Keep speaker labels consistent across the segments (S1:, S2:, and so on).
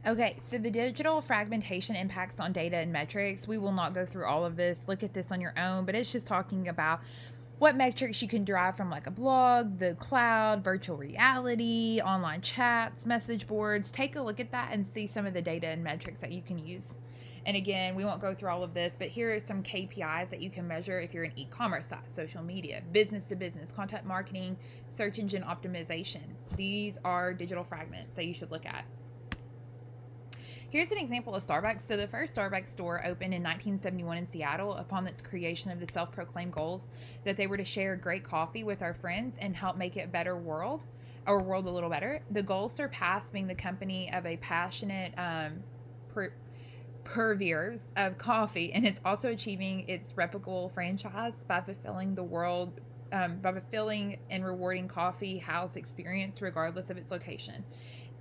S1: Okay, so the digital fragmentation impacts on data and metrics. We will not go through all of this. Look at this on your own, but it's just talking about what metrics you can derive from like a blog, the cloud, virtual reality, online chats, message boards. Take a look at that and see some of the data and metrics that you can use. And again, we won't go through all of this, but here are some KPIs that you can measure if you're an e-commerce site, social media, business to business, content marketing, search engine optimization. These are digital fragments that you should look at. Here's an example of Starbucks. So, the first Starbucks store opened in 1971 in Seattle upon its creation of the self proclaimed goals that they were to share great coffee with our friends and help make it a better world, our world a little better. The goal surpassed being the company of a passionate per- purveyors of coffee, and it's also achieving its replicable franchise by fulfilling the world. By fulfilling and rewarding coffee house experience regardless of its location.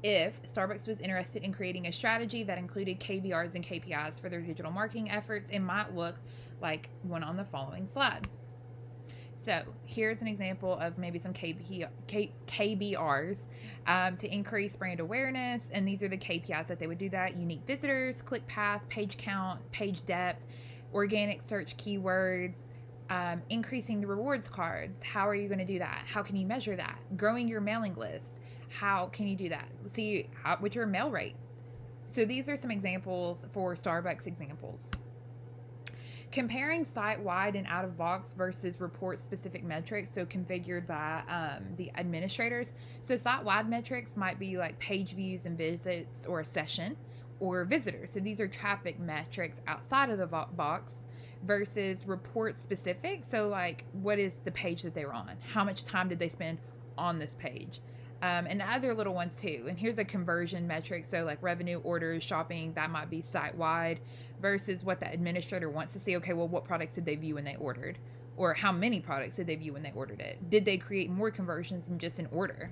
S1: If Starbucks was interested in creating a strategy that included KBRs and KPIs for their digital marketing efforts, it might look like one on the following slide. So here's an example of maybe some KBRs to increase brand awareness. And these are the KPIs that they would do that: unique visitors, click path, page count, page depth, organic search keywords, increasing the rewards cards. How are you going to do that? How can you measure that? Growing your mailing list. How can you do that? See what's your mail rate. So these are some examples for Starbucks examples. Comparing site-wide and out-of-box versus report-specific metrics, so configured by the administrators. So site-wide metrics might be like page views and visits, or a session, or visitors. So these are traffic metrics outside of the box versus report-specific. So like, what is the page that they were on? How much time did they spend on this page? And other little ones too. And here's a conversion metric. So like revenue, orders, shopping, that might be site wide versus what the administrator wants to see. Okay, well, what products did they view when they ordered? Or how many products did they view when they ordered it? Did they create more conversions than just an order?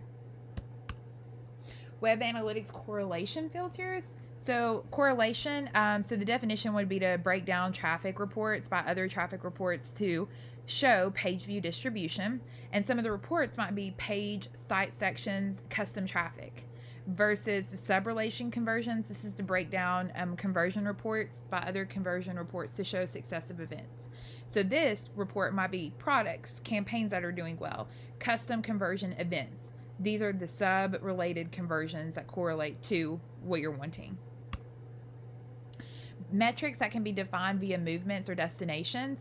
S1: Web analytics correlation filters. So correlation, so the definition would be to break down traffic reports by other traffic reports to show page view distribution. And some of the reports might be page, site sections, custom traffic. Versus the subrelation conversions, this is to break down conversion reports by other conversion reports to show successive events. So this report might be products, campaigns that are doing well, custom conversion events. These are the sub-related conversions that correlate to what you're wanting. Metrics that can be defined via movements or destinations.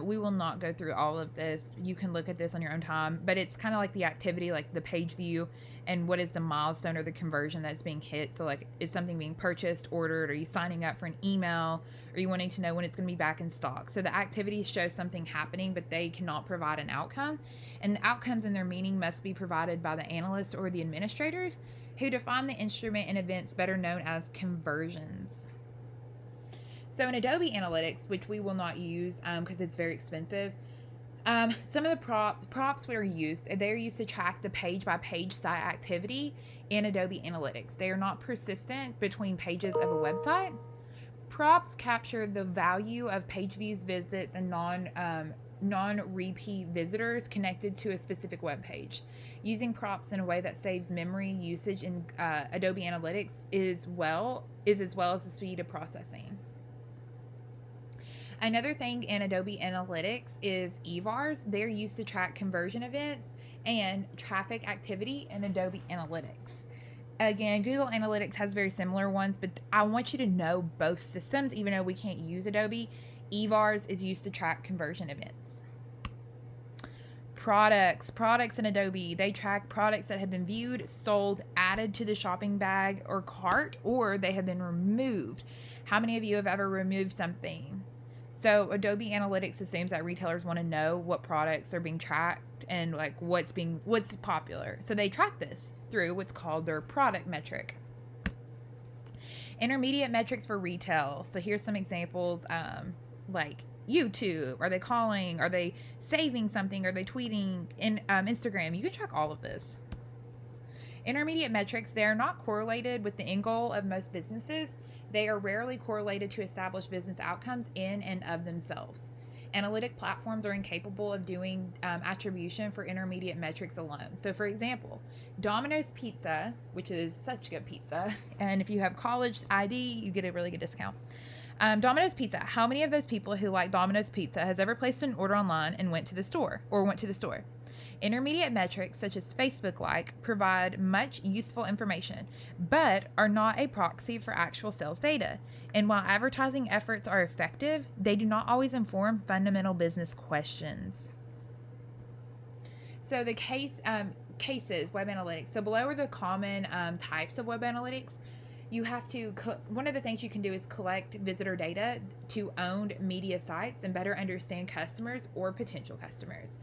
S1: We will not go through all of this. You can look at this on your own time, but it's kind of like the activity, like the page view, and what is the milestone or the conversion that's being hit. So like, is something being purchased, ordered? Are you signing up for an email? Are you wanting to know when it's going to be back in stock? So the activities show something happening, but they cannot provide an outcome. And the outcomes and their meaning must be provided by the analysts or the administrators who define the instrument and events better known as conversions. So in Adobe Analytics, which we will not use because it's very expensive, some of the props that are used, they're used to track the page by page site activity in Adobe Analytics. They are not persistent between pages of a website. Props capture the value of page views, visits, and non-repeat visitors connected to a specific web page. Using props in a way that saves memory usage in Adobe Analytics is as well as the speed of processing. Another thing in Adobe Analytics is EVARs. They're used to track conversion events and traffic activity in Adobe Analytics. Again, Google Analytics has very similar ones, but I want you to know both systems, even though we can't use Adobe. EVARs is used to track conversion events. Products in Adobe, they track products that have been viewed, sold, added to the shopping bag or cart, or they have been removed. How many of you have ever removed something? So Adobe Analytics assumes that retailers want to know what products are being tracked and like what's popular. So they track this through what's called their product metric. Intermediate metrics for retail. So here's some examples, like YouTube. Are they calling? Are they saving something? Are they tweeting? In Instagram, you can track all of this. Intermediate metrics, they are not correlated with the end goal of most businesses. They are rarely correlated to establish business outcomes in and of themselves. Analytic platforms are incapable of doing attribution for intermediate metrics alone. So, for example, Domino's Pizza, which is such good pizza, and if you have college ID, you get a really good discount. Domino's Pizza. How many of those people who like Domino's Pizza has ever placed an order online and went to the store? Intermediate metrics, such as Facebook like, provide much useful information, but are not a proxy for actual sales data. And while advertising efforts are effective, they do not always inform fundamental business questions. So the cases, web analytics. So below are the common types of web analytics. You have to, one of the things you can do is collect visitor data to owned media sites and better understand customers or potential customers.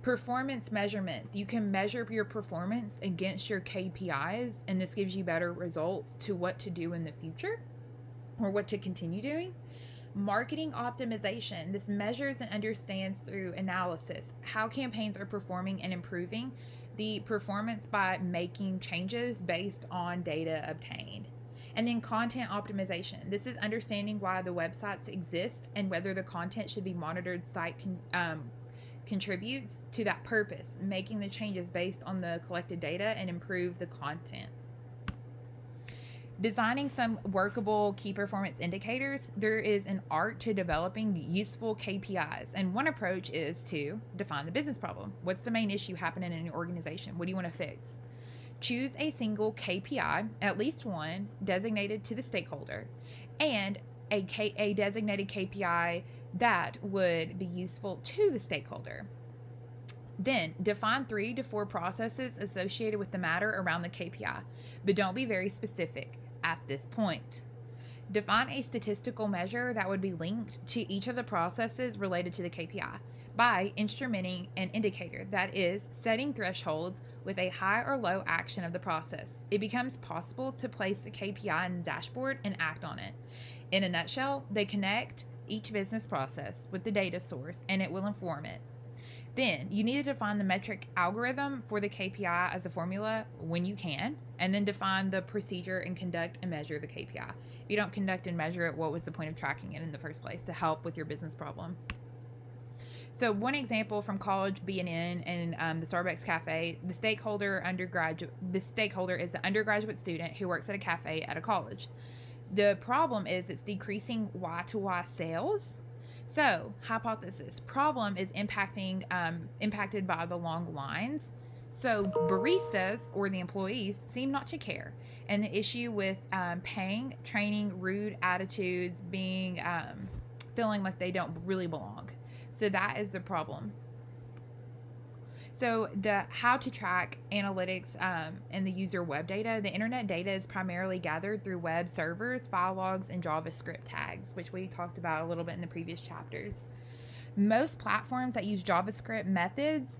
S1: Performance measurements. You can measure your performance against your KPIs, and this gives you better results to what to do in the future or what to continue doing. Marketing optimization. This measures and understands through analysis how campaigns are performing and improving the performance by making changes based on data obtained. And then content optimization. This is understanding why the websites exist and whether the content should be monitored site contributes to that purpose, making the changes based on the collected data and improve the content. Designing some workable key performance indicators. There is an art to developing useful KPIs, and one approach is to define the business problem. What's the main issue happening in your organization? What do you want to fix? Choose a single KPI, at least one, designated to the stakeholder, and a designated KPI that would be useful to the stakeholder. Then define 3 to 4 processes associated with the matter around the KPI, but don't be very specific at this point. Define a statistical measure that would be linked to each of the processes related to the KPI by instrumenting an indicator, that is, setting thresholds with a high or low action of the process. It becomes possible to place the KPI in the dashboard and act on it. In a nutshell, they connect each business process with the data source and it will inform it. Then you need to define the metric algorithm for the KPI as a formula when you can, and then define the procedure and conduct and measure the KPI. If you don't conduct and measure it, what was the point of tracking it in the first place? To help with your business problem. So one example from college BNN and the Starbucks cafe, the stakeholder is the undergraduate student who works at a cafe at a college. The problem is it's decreasing Y-to-Y sales. So, hypothesis, problem is impacted by the long lines. So, baristas or the employees seem not to care. And the issue with paying, training, rude attitudes, being feeling like they don't really belong. So that is the problem. So the how to track analytics and the user web data. The internet data is primarily gathered through web servers, file logs, and JavaScript tags, which we talked about a little bit in the previous chapters. Most platforms that use JavaScript methods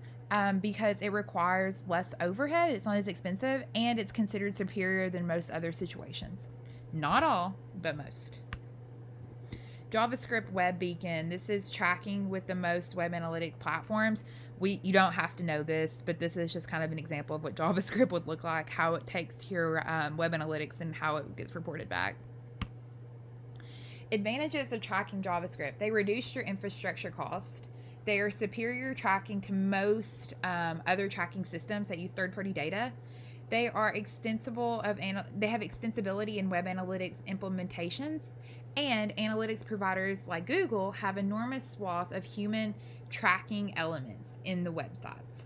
S1: because it requires less overhead, it's not as expensive, and it's considered superior than most other situations. Not all, but most. JavaScript Web Beacon. This is tracking with the most web analytic platforms. You don't have to know this, but this is just kind of an example of what JavaScript would look like, how it takes your web analytics and how it gets reported back. Advantages of tracking JavaScript. They reduce your infrastructure cost. They are superior tracking to most other tracking systems that use third-party data. They have extensibility in web analytics implementations, and analytics providers like Google have enormous swath of human tracking elements in the websites.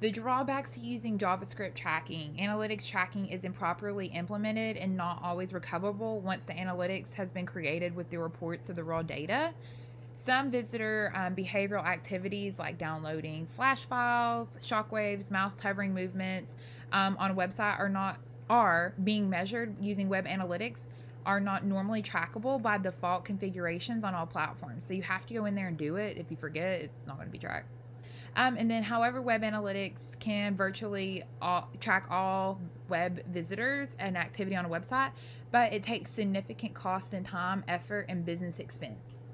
S1: The drawbacks to using JavaScript tracking. Analytics tracking is improperly implemented and not always recoverable once the analytics has been created with the reports of the raw data. Some visitor behavioral activities like downloading flash files, shockwaves, mouse hovering movements on a website are being measured using web analytics are not normally trackable by default configurations on all platforms. So you have to go in there and do it. If you forget, it's not going to be tracked. And then, however, web analytics can virtually track all web visitors and activity on a website, but it takes significant cost and time, effort, and business expense.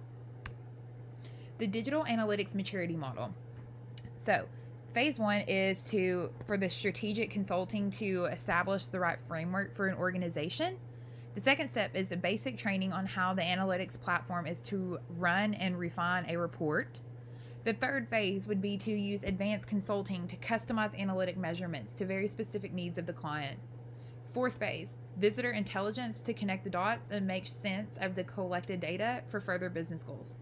S1: The digital analytics maturity model. So, phase 1 is for the strategic consulting to establish the right framework for an organization The second step is a basic training on how the analytics platform is to run and refine a report. The third phase would be to use advanced consulting to customize analytic measurements to very specific needs of the client. Fourth phase, visitor intelligence to connect the dots and make sense of the collected data for further business goals.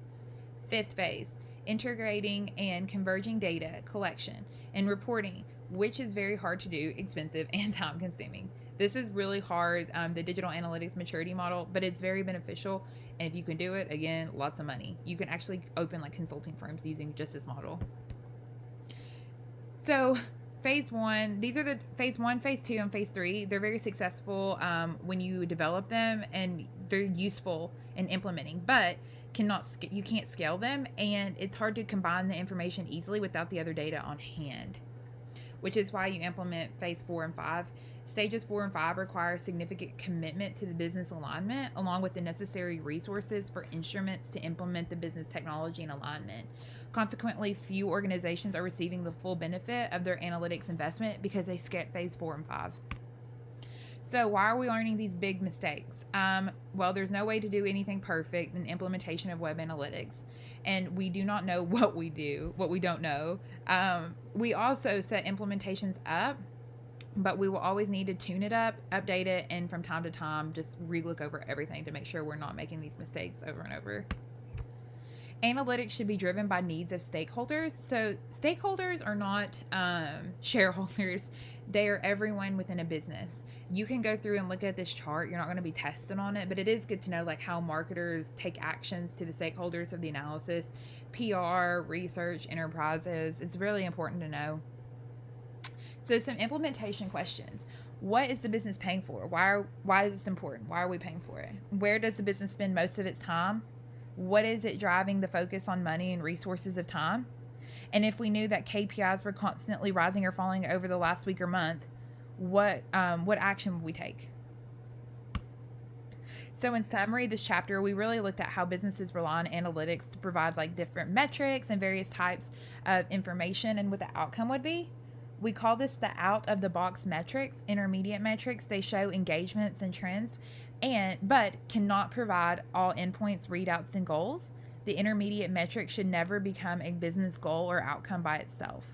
S1: Fifth phase, integrating and converging data collection and reporting, which is very hard to do, expensive, and time consuming. This is really hard, the digital analytics maturity model, but it's very beneficial. And if you can do it, again, lots of money. You can actually open like consulting firms using just this model. So, phase one, these are the phase one, phase two, and phase three. They're very successful when you develop them, and they're useful in implementing, but you can't scale them, and it's hard to combine the information easily without the other data on hand, which is why you implement phase 4 and 5. Stages 4 and 5 require significant commitment to the business alignment, along with the necessary resources for instruments to implement the business technology and alignment. Consequently, few organizations are receiving the full benefit of their analytics investment because they skip phase 4 and 5. So why are we learning these big mistakes? Well, there's no way to do anything perfect in implementation of web analytics. And we do not know what we don't know. We also set implementations up, but we will always need to tune it up, update it, and from time to time, just re-look over everything to make sure we're not making these mistakes over and over. Analytics should be driven by needs of stakeholders. So stakeholders are not shareholders. They are everyone within a business. You can go through and look at this chart. You're not going to be tested on it, but it is good to know like how marketers take actions to the stakeholders of the analysis, PR, research, enterprises. It's really important to know. So some implementation questions. What is the business paying for? Why is this important? Why are we paying for it? Where does the business spend most of its time? What is it driving the focus on money and resources of time? And if we knew that KPIs were constantly rising or falling over the last week or month, what action would we take? So in summary, this chapter, we really looked at how businesses rely on analytics to provide like different metrics and various types of information and what the outcome would be. We call this the out-of-the-box metrics, intermediate metrics. They show engagements and trends, but cannot provide all endpoints, readouts, and goals. The intermediate metric should never become a business goal or outcome by itself.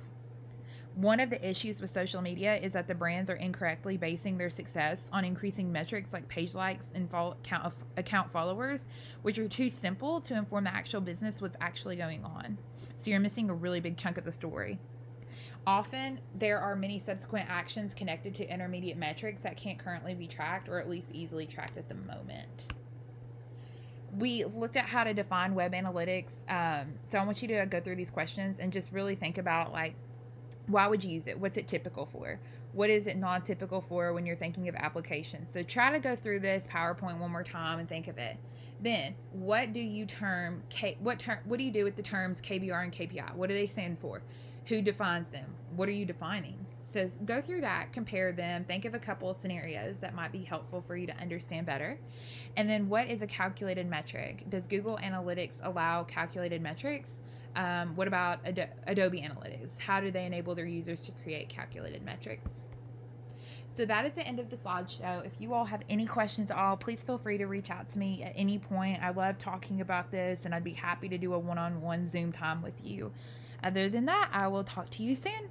S1: One of the issues with social media is that the brands are incorrectly basing their success on increasing metrics like page likes and account followers, which are too simple to inform the actual business what's actually going on. So you're missing a really big chunk of the story. Often, there are many subsequent actions connected to intermediate metrics that can't currently be tracked, or at least easily tracked at the moment. We looked at how to define web analytics. So I want you to go through these questions and just really think about like, why would you use it? What's it typical for? What is it non-typical for when you're thinking of applications? So try to go through this PowerPoint one more time and think of it. Then, what do you what do you do with the terms KBR and KPI? What do they stand for? Who defines them? What are you defining? So go through that, compare them, think of a couple of scenarios that might be helpful for you to understand better. And then what is a calculated metric? Does Google Analytics allow calculated metrics? What about Adobe Analytics? How do they enable their users to create calculated metrics? So that is the end of the slideshow. If you all have any questions at all, please feel free to reach out to me at any point. I love talking about this, and I'd be happy to do a one-on-one Zoom time with you. Other than that, I will talk to you soon.